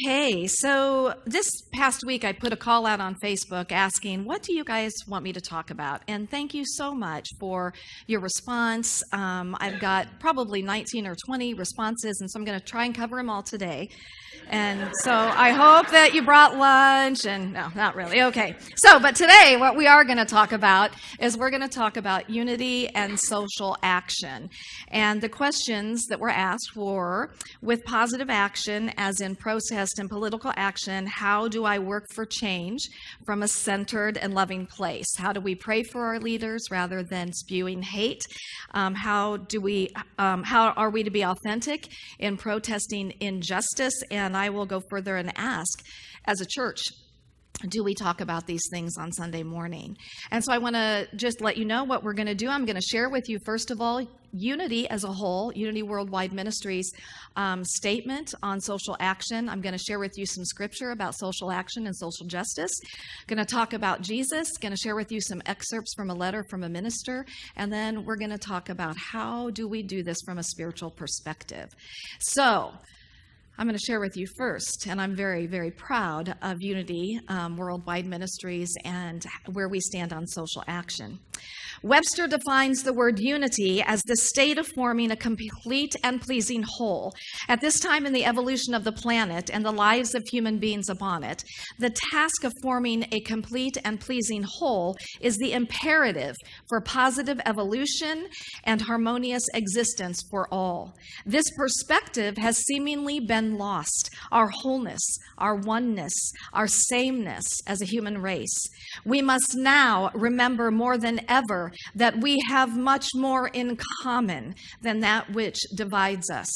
Okay, so this past week I put a call out on Facebook asking, what do you guys want me to talk about? And thank you so much for your response. I've got probably 19 or 20 responses, and so I'm going to try and cover them all today. And so I hope that you brought lunch, and no, not really. Okay, but today what we are going to talk about is we're going to talk about unity and social action. And the questions that were asked were, with positive action, as in protest and political action, how do I work for change from a centered and loving place? How do we pray for our leaders rather than spewing hate? How are we to be authentic in protesting injustice? And I will go further and ask, as a church, do we talk about these things on Sunday morning? And so I want to just let you know what we're going to do. I'm going to share with you, first of all, Unity as a whole, Unity Worldwide Ministries statement on social action. I'm going to share with you some scripture about social action and social justice. I'm going to talk about Jesus, going to share with you some excerpts from a letter from a minister, and then we're going to talk about how do we do this from a spiritual perspective. So I'm going to share with you first, and I'm very, very proud of Unity Worldwide Ministries and where we stand on social action. Webster defines the word unity as the state of forming a complete and pleasing whole. At this time in the evolution of the planet and the lives of human beings upon it, the task of forming a complete and pleasing whole is the imperative for positive evolution and harmonious existence for all. This perspective has seemingly been lost, our wholeness, our oneness, our sameness as a human race. We must now remember more than ever that we have much more in common than that which divides us.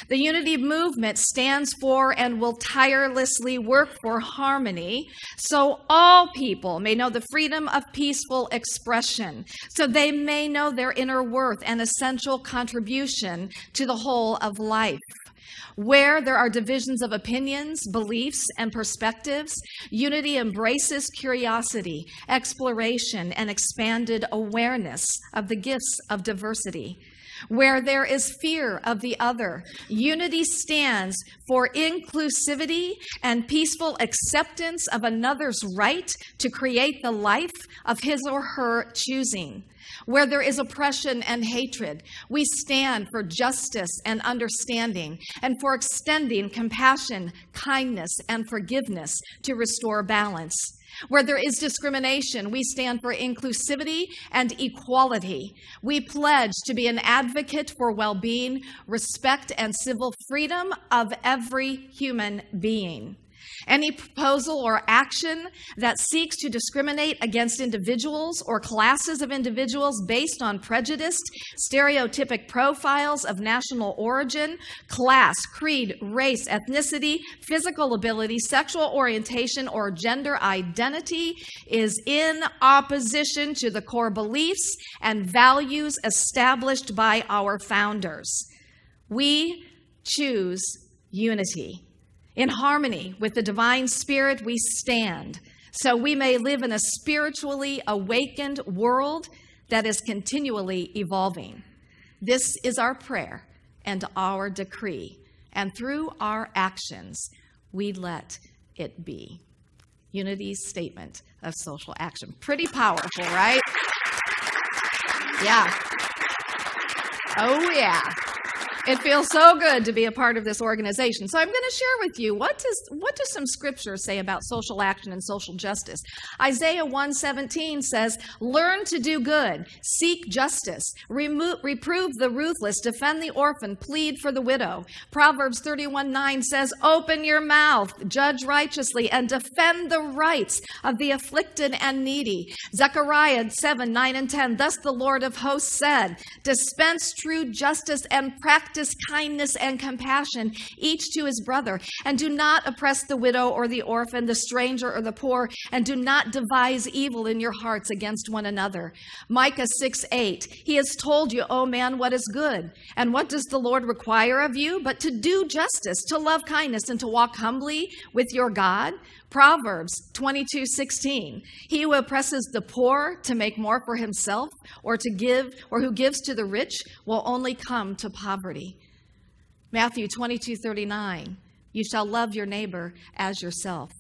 The unity movement stands for and will tirelessly work for harmony, so all people may know the freedom of peaceful expression, so they may know their inner worth and essential contribution to the whole of life. Where there are divisions of opinions, beliefs, and perspectives, unity embraces curiosity, exploration, and expanded awareness of the gifts of diversity. Where there is fear of the other, unity stands for inclusivity and peaceful acceptance of another's right to create the life of his or her choosing. Where there is oppression and hatred, we stand for justice and understanding and for extending compassion, kindness, and forgiveness to restore balance. Where there is discrimination, we stand for inclusivity and equality. We pledge to be an advocate for well-being, respect, and civil freedom of every human being. Any proposal or action that seeks to discriminate against individuals or classes of individuals based on prejudiced, stereotypic profiles of national origin, class, creed, race, ethnicity, physical ability, sexual orientation, or gender identity is in opposition to the core beliefs and values established by our founders. We choose unity. In harmony with the divine spirit, we stand, so we may live in a spiritually awakened world that is continually evolving. This is our prayer and our decree, and through our actions, we let it be. Unity's statement of social action. Pretty powerful, right? Yeah. Oh, yeah. It feels so good to be a part of this organization. So I'm going to share with you, what does some scripture say about social action and social justice? Isaiah 1:17 says, learn to do good, seek justice, reprove the ruthless, defend the orphan, plead for the widow. Proverbs 31:9 says, open your mouth, judge righteously, and defend the rights of the afflicted and needy. Zechariah 7:9 and 10, thus the Lord of hosts said, dispense true justice and practice kindness and compassion, each to his brother, and do not oppress the widow or the orphan, the stranger or the poor, and do not devise evil in your hearts against one another. Micah 6:8, he has told you, O man, what is good, and what does the Lord require of you, but to do justice, to love kindness, and to walk humbly with your God. Proverbs 22:16, he who oppresses the poor to make more for himself, or who gives to the rich, will only come to poverty. Matthew 22:39, You shall love your neighbor as yourself.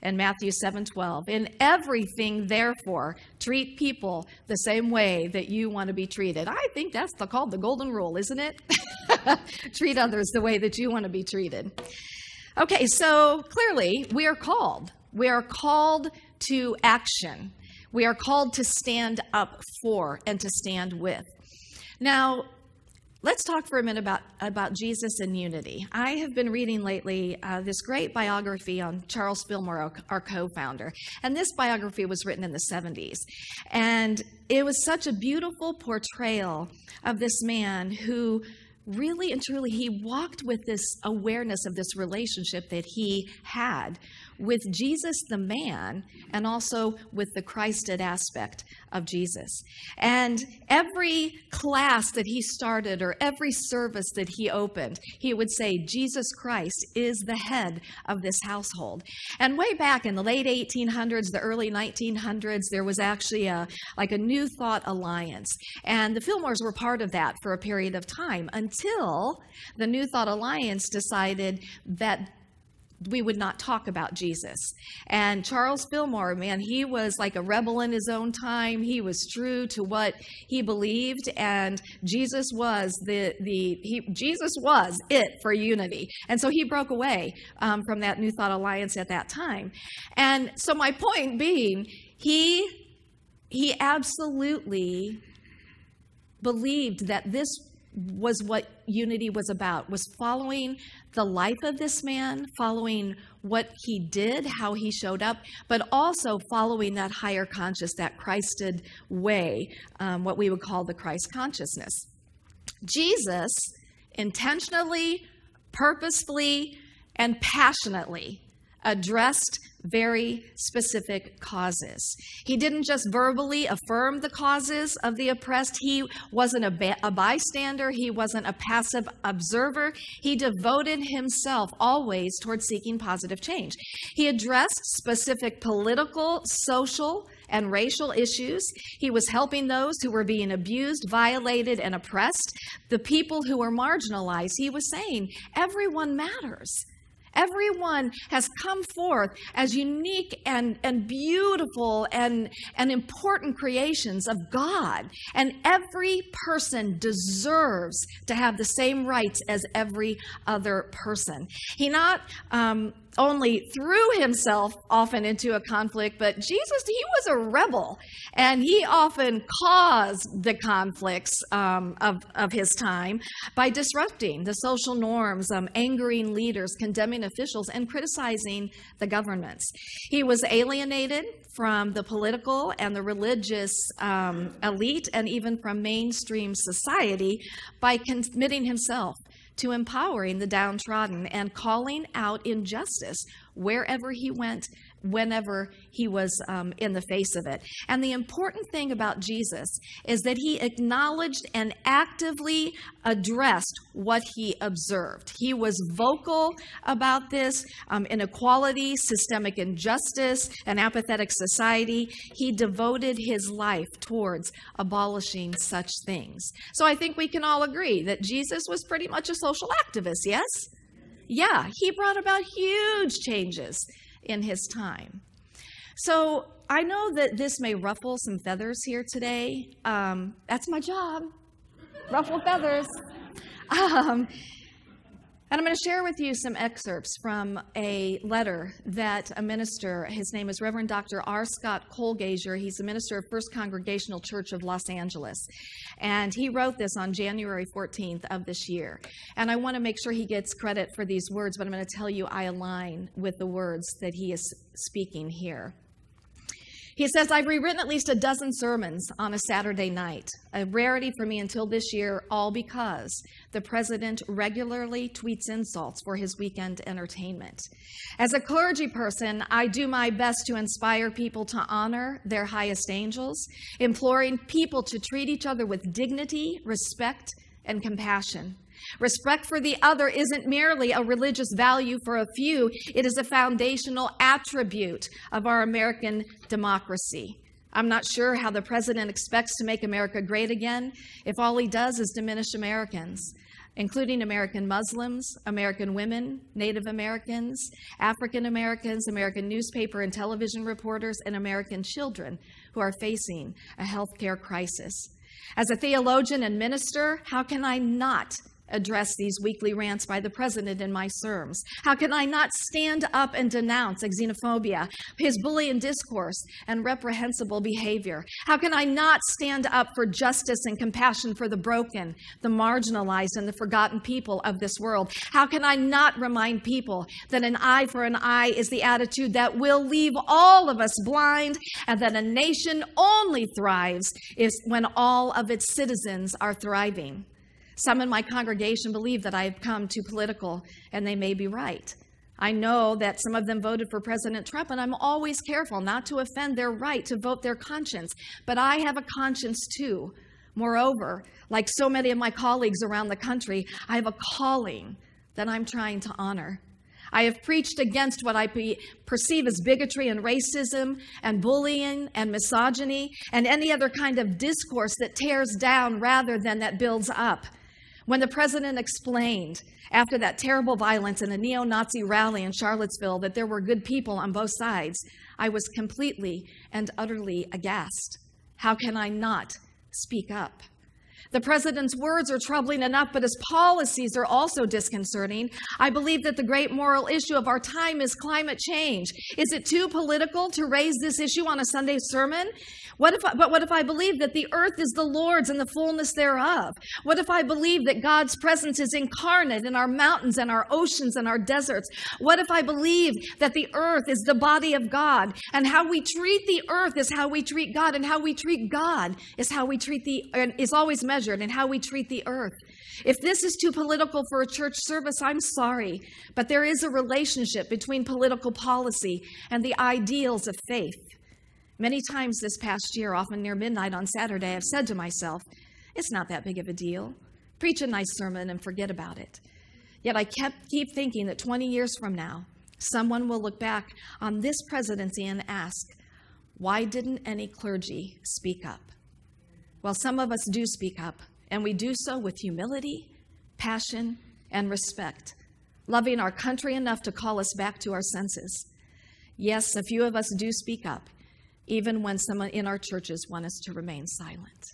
And Matthew 7:12. In everything, therefore, treat people the same way that you want to be treated. I think that's called the golden rule, isn't it? Treat others the way that you want to be treated. Okay, so clearly we are called. We are called to action. We are called to stand up for and to stand with. Now, let's talk for a minute about Jesus and unity. I have been reading lately this great biography on Charles Fillmore Oak, our co-founder. And this biography was written in the 70s. And it was such a beautiful portrayal of this man who really and truly, he walked with this awareness of this relationship that he had with Jesus the man and also with the Christed aspect of Jesus. And every class that he started or every service that he opened, he would say, Jesus Christ is the head of this household. And way back in the late 1800s, the early 1900s, there was actually a New Thought Alliance. And the Fillmores were part of that for a period of time until the New Thought Alliance decided that we would not talk about Jesus. And Charles Fillmore, man, he was like a rebel in his own time. He was true to what he believed, and Jesus was Jesus was it for unity. And so he broke away from that New Thought Alliance at that time. And so my point being, he absolutely believed that this was what unity was about, was following the life of this man, following what he did, how he showed up, but also following that higher conscious, that Christed way, what we would call the Christ consciousness. Jesus intentionally, purposefully, and passionately addressed very specific causes. He didn't just verbally affirm the causes of the oppressed. He wasn't a bystander. He wasn't a passive observer. He devoted himself always towards seeking positive change. He addressed specific political, social, and racial issues. He was helping those who were being abused, violated, and oppressed, the people who were marginalized. He was saying, everyone matters. Everyone has come forth as unique and beautiful and important creations of God. And every person deserves to have the same rights as every other person. He not only threw himself often into a conflict, but Jesus, he was a rebel, and he often caused the conflicts of his time by disrupting the social norms, angering leaders, condemning officials, and criticizing the governments. He was alienated from the political and the religious elite, and even from mainstream society, by committing himself to empowering the downtrodden and calling out injustice wherever he went, whenever he was in the face of it. And the important thing about Jesus is that he acknowledged and actively addressed what he observed. He was vocal about this, inequality, systemic injustice, an apathetic society. He devoted his life towards abolishing such things. So I think we can all agree that Jesus was pretty much a social activist, yes? Yeah, he brought about huge changes in his time. So I know that this may ruffle some feathers here today. That's my job, ruffle feathers. And I'm going to share with you some excerpts from a letter that a minister, his name is Reverend Dr. R. Scott Colgazier. He's the minister of First Congregational Church of Los Angeles. And he wrote this on January 14th of this year. And I want to make sure he gets credit for these words, but I'm going to tell you I align with the words that he is speaking here. He says, I've rewritten at least a dozen sermons on a Saturday night, a rarity for me until this year, all because the president regularly tweets insults for his weekend entertainment. As a clergy person, I do my best to inspire people to honor their highest angels, imploring people to treat each other with dignity, respect, and compassion. Respect for the other isn't merely a religious value for a few. It is a foundational attribute of our American democracy. I'm not sure how the president expects to make America great again if all he does is diminish Americans. including American Muslims, American women, Native Americans, African Americans, American newspaper and television reporters, and American children who are facing a healthcare crisis. As a theologian and minister, how can I not address these weekly rants by the president in my sermons? How can I not stand up and denounce xenophobia, his bullying discourse, and reprehensible behavior? How can I not stand up for justice and compassion for the broken, the marginalized, and the forgotten people of this world? How can I not remind people that an eye for an eye is the attitude that will leave all of us blind, and that a nation only thrives when all of its citizens are thriving? Some in my congregation believe that I have come too political, and they may be right. I know that some of them voted for President Trump, and I'm always careful not to offend their right to vote their conscience. But I have a conscience too. Moreover, like so many of my colleagues around the country, I have a calling that I'm trying to honor. I have preached against what I perceive as bigotry and racism and bullying and misogyny and any other kind of discourse that tears down rather than that builds up. When the president explained after that terrible violence in a neo-Nazi rally in Charlottesville that there were good people on both sides, I was completely and utterly aghast. How can I not speak up? The president's words are troubling enough, but his policies are also disconcerting. I believe that the great moral issue of our time is climate change. Is it too political to raise this issue on a Sunday sermon? What if I believe that the earth is the Lord's and the fullness thereof? What if I believe that God's presence is incarnate in our mountains and our oceans and our deserts? What if I believe that the earth is the body of God, and how we treat the earth is how we treat God, and how we treat God is how we treat is always measured in how we treat the earth? If this is too political for a church service, I'm sorry, but there is a relationship between political policy and the ideals of faith. Many times this past year, often near midnight on Saturday, I've said to myself, it's not that big of a deal. Preach a nice sermon and forget about it. Yet I keep thinking that 20 years from now, someone will look back on this presidency and ask, why didn't any clergy speak up? Well, some of us do speak up, and we do so with humility, passion, and respect, loving our country enough to call us back to our senses. Yes, a few of us do speak up, even when some in our churches want us to remain silent.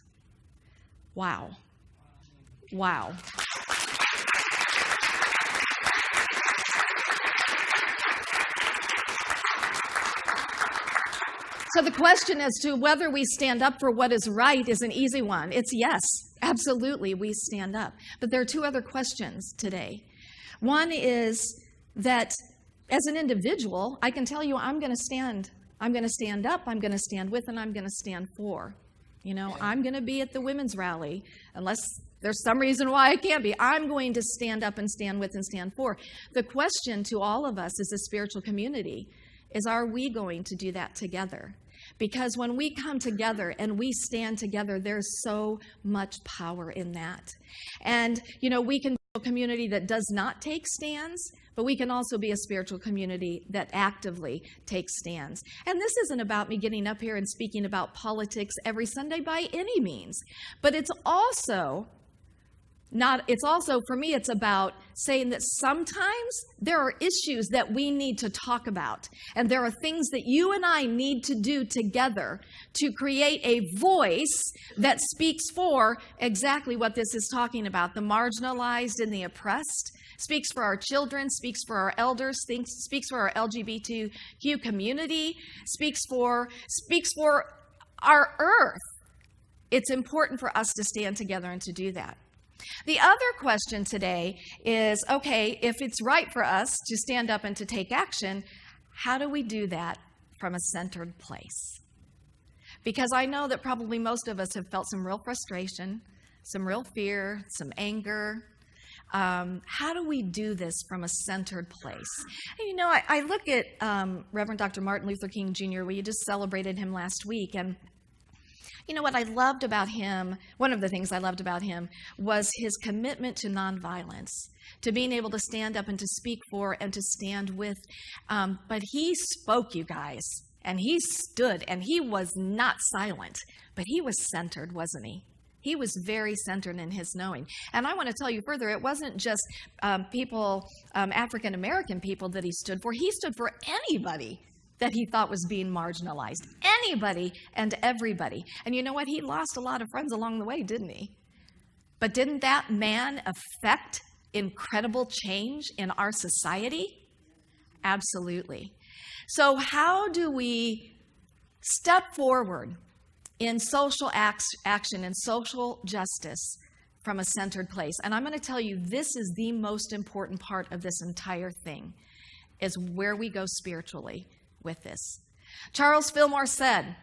Wow. Wow. So the question as to whether we stand up for what is right is an easy one. It's yes, absolutely, we stand up. But there are two other questions today. One is that as an individual, I can tell you I'm going to stand up, I'm going to stand with, and I'm going to stand for. You know, I'm going to be at the women's rally, unless there's some reason why I can't be. I'm going to stand up and stand with and stand for. The question to all of us as a spiritual community is, are we going to do that together? Because when we come together and we stand together, there's so much power in that. And, you know, we can be a community that does not take stands, but we can also be a spiritual community that actively takes stands. And this isn't about me getting up here and speaking about politics every Sunday by any means, but it's also for me, it's about saying that sometimes there are issues that we need to talk about. And there are things that you and I need to do together to create a voice that speaks for exactly what this is talking about: the marginalized and the oppressed, speaks for our children, speaks for our elders, speaks for our LGBTQ community, speaks for our earth. It's important for us to stand together and to do that. The other question today is, okay, if it's right for us to stand up and to take action, how do we do that from a centered place? Because I know that probably most of us have felt some real frustration, some real fear, some anger. How do we do this from a centered place? And, you know, I look at Reverend Dr. Martin Luther King Jr. We just celebrated him last week, and you know what I loved about him, one of the things I loved about him was his commitment to nonviolence, to being able to stand up and to speak for and to stand with. But he spoke, you guys, and he stood, and he was not silent, but he was centered, wasn't he? He was very centered in his knowing. And I want to tell you further, it wasn't just African-American people that he stood for. He stood for anybody that he thought was being marginalized. Anybody and everybody. And you know what? He lost a lot of friends along the way, didn't he? But didn't that man affect incredible change in our society? Absolutely. So how do we step forward in social action and social justice from a centered place? And I'm going to tell you, this is the most important part of this entire thing, is where we go spiritually with this. Charles Fillmore said,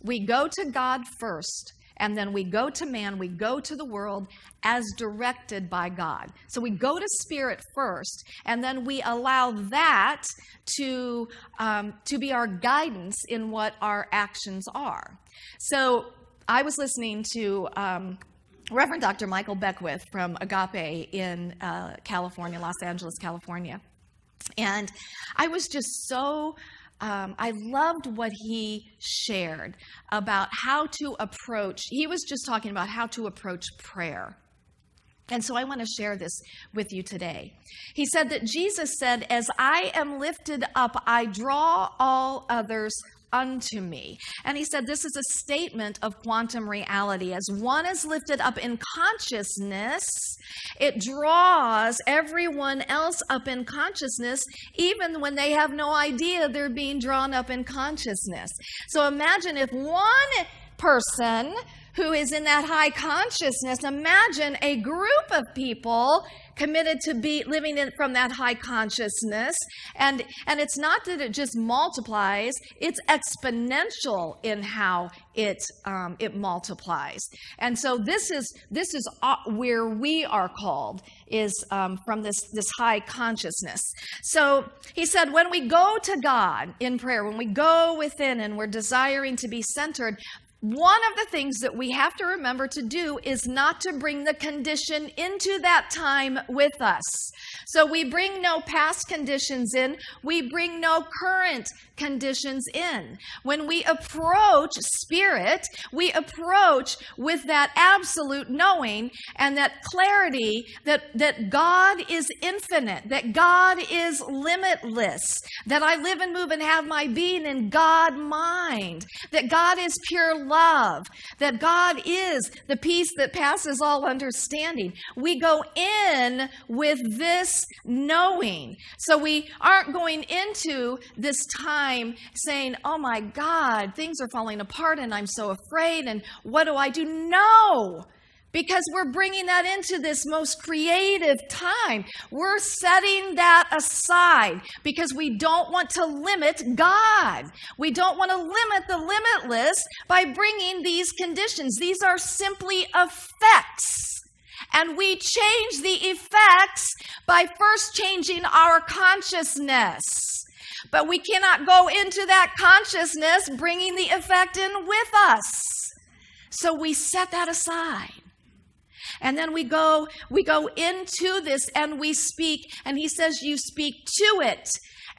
we go to God first, and then we go to man, we go to the world as directed by God. So we go to spirit first, and then we allow that to be our guidance in what our actions are. So I was listening to Reverend Dr. Michael Beckwith from Agape in California, Los Angeles, California. And I was just so I loved what he shared about how to approach. He was just talking about how to approach prayer. And so I want to share this with you today. He said that Jesus said, as I am lifted up, I draw all others unto me. And he said this is a statement of quantum reality. As one is lifted up in consciousness, it draws everyone else up in consciousness, even when they have no idea they're being drawn up in consciousness. So imagine if one person who is in that high consciousness, imagine a group of people committed to be living in from that high consciousness, and it's not that it just multiplies, it's exponential in how it multiplies. And so this is where we are called, is from this high consciousness. So he said, when we go to God in prayer, when we go within and we're desiring to be centered, one of the things that we have to remember to do is not to bring the condition into that time with us. So we bring no past conditions in. We bring no current conditions in. When we approach spirit, we approach with that absolute knowing and that clarity that God is infinite, that God is limitless, that I live and move and have my being in God mind, that God is pure love, that God is the peace that passes all understanding. We go in with this knowing. So we aren't going into this time saying, oh my God, things are falling apart and I'm so afraid and what do I do? No, because we're bringing that into this most creative time. We're setting that aside because we don't want to limit God. We don't want to limit the limitless by bringing these conditions. These are simply effects. And we change the effects by first changing our consciousness. But we cannot go into that consciousness bringing the effect in with us. So we set that aside. And then we go into this and we speak. And he says you speak to it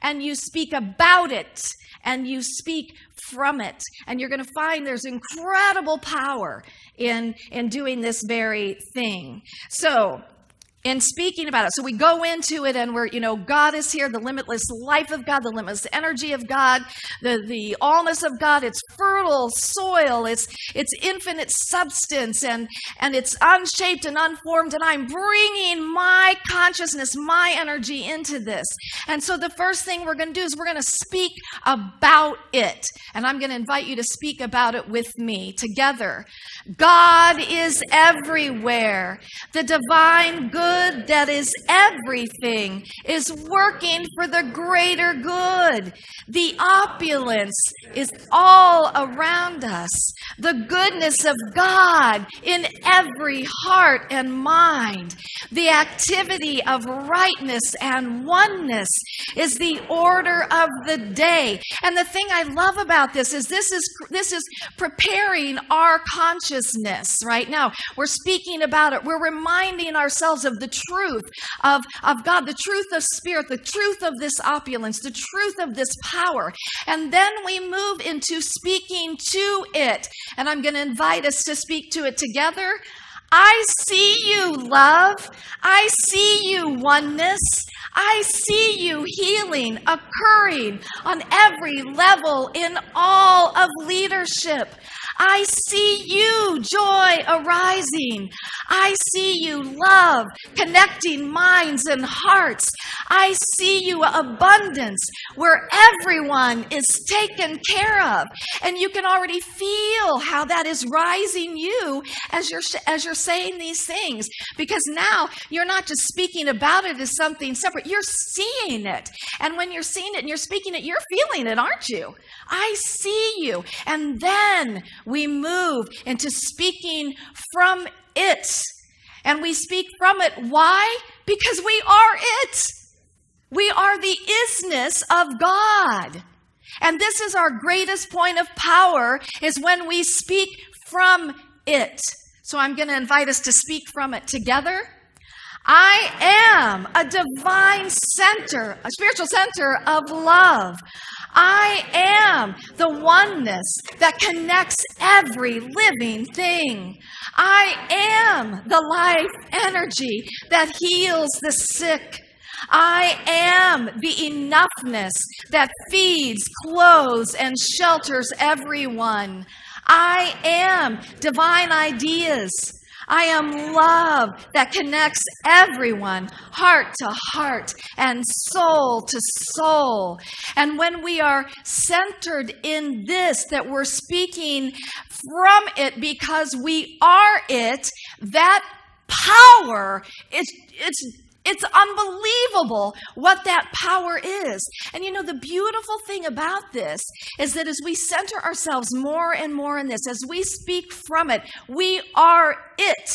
and you speak about it and you speak from it. And you're going to find there's incredible power in doing this very thing. So in speaking about it, so we go into it and we're, God is here, the limitless life of God, the limitless energy of God, the allness of God, it's fertile soil, it's infinite substance, and it's unshaped and unformed, and I'm bringing my consciousness, my energy into this. And so the first thing we're going to do is we're going to speak about it. And I'm going to invite you to speak about it with me together. God is everywhere. The divine good that is everything is working for the greater good. The opulence is all around us. The goodness of God in every heart and mind. The activity of rightness and oneness is the order of the day. And the thing I love about this is preparing our consciousness right now. We're speaking about it. We're reminding ourselves of of the truth of God, the truth of spirit, the truth of this opulence, the truth of this power. And then we move into speaking to it. And I'm going to invite us to speak to it together. I see you, love. I see you, oneness. I see you, healing occurring on every level in all of leadership. I see you, joy arising. I see you, love, connecting minds and hearts. I see you, abundance, where everyone is taken care of. And you can already feel how that is rising you as you're saying these things. Because now you're not just speaking about it as something separate. You're seeing it. And when you're seeing it and you're speaking it, you're feeling it, aren't you? I see you. And then we move into speaking from it. And we speak from it. Why? Because we are it. We are the isness of God. And this is our greatest point of power, is when we speak from it. So I'm going to invite us to speak from it together. I am a divine center, a spiritual center of love. I am the oneness that connects every living thing. I am the life energy that heals the sick. I am the enoughness that feeds, clothes, and shelters everyone. I am divine ideas. I am love that connects everyone, heart to heart and soul to soul. And when we are centered in this, that we're speaking from it because we are it, that power, it's unbelievable what that power is. And you know, the beautiful thing about this is that as we center ourselves more and more in this, as we speak from it, we are it.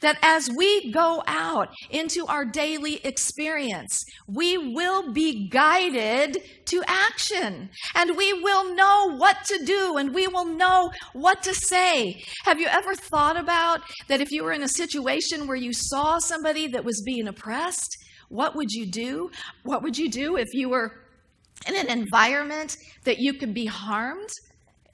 That as we go out into our daily experience, we will be guided to action. And we will know what to do, and we will know what to say. Have you ever thought about that if you were in a situation where you saw somebody that was being oppressed, what would you do? What would you do if you were in an environment that you could be harmed?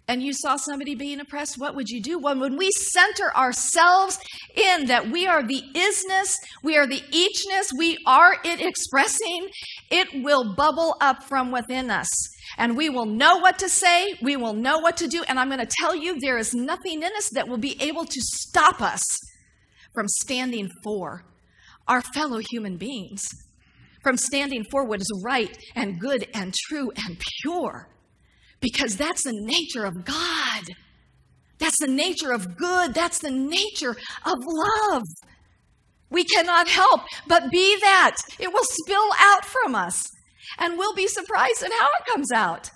And you saw somebody being oppressed, what would you do? Well, when we center ourselves in that we are the isness, we are the eachness, we are it expressing, it will bubble up from within us. And we will know what to say, we will know what to do. And I'm going to tell you, there is nothing in us that will be able to stop us from standing for our fellow human beings, from standing for what is right and good and true and pure. Because that's the nature of God. That's the nature of good. That's the nature of love. We cannot help but be that. It will spill out from us. And we'll be surprised at how it comes out.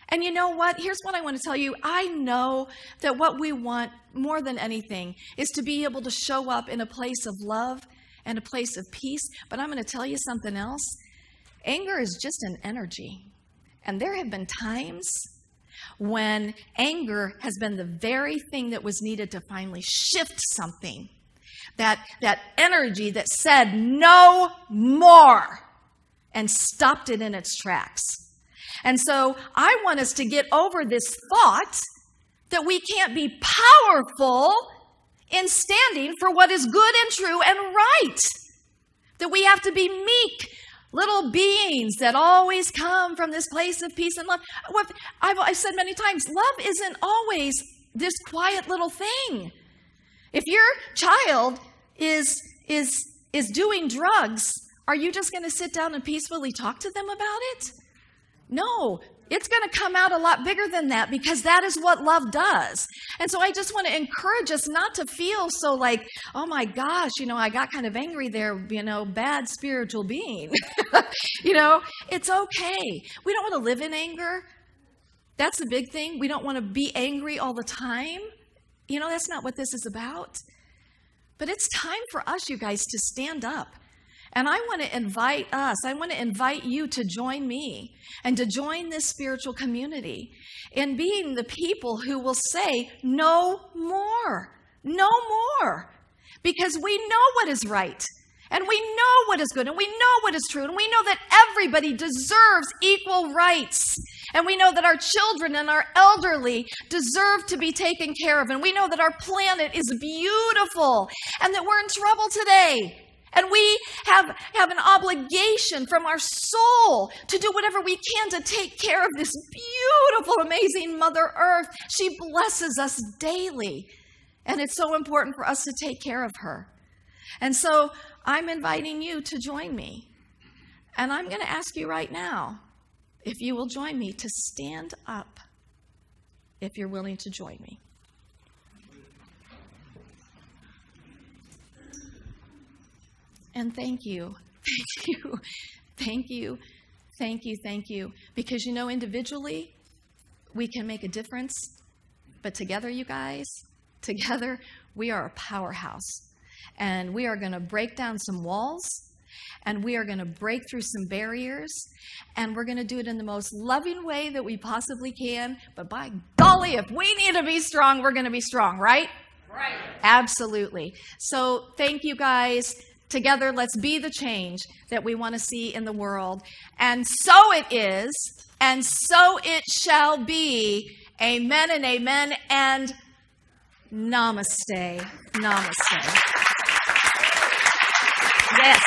And you know what? Here's what I want to tell you. I know that what we want more than anything is to be able to show up in a place of love and a place of peace. But I'm going to tell you something else. Anger is just an energy. And there have been times when anger has been the very thing that was needed to finally shift something. That energy that said no more and stopped it in its tracks. And so I want us to get over this thought that we can't be powerful in standing for what is good and true and right. That we have to be meek, little beings that always come from this place of peace and love. I've said many times, love isn't always this quiet little thing. If your child is doing drugs, are you just going to sit down and peacefully talk to them about it? No, it's going to come out a lot bigger than that, because that is what love does. And so I just want to encourage us not to feel so like, oh my gosh, I got kind of angry there, bad spiritual being. It's okay. We don't want to live in anger. That's the big thing. We don't want to be angry all the time. That's not what this is about. But it's time for us, you guys, to stand up. And I want to invite you to join me and to join this spiritual community in being the people who will say, no more, no more. Because we know what is right And we know what is good, and we know what is true, and we know that everybody deserves equal rights. And we know that our children and our elderly deserve to be taken care of. And we know that our planet is beautiful and that we're in trouble today. And we have an obligation from our soul to do whatever we can to take care of this beautiful, amazing Mother Earth. She blesses us daily. And it's so important for us to take care of her. And so I'm inviting you to join me. And I'm going to ask you right now, if you will join me, to stand up if you're willing to join me. And thank you, thank you. Because individually, we can make a difference. But together, you guys, together, we are a powerhouse. And we are going to break down some walls. And we are going to break through some barriers. And we're going to do it in the most loving way that we possibly can. But by golly, if we need to be strong, we're going to be strong, right? Right. Absolutely. So thank you, guys. Together, let's be the change that we want to see in the world. And so it is, and so it shall be. Amen and amen and namaste. Namaste. Yes.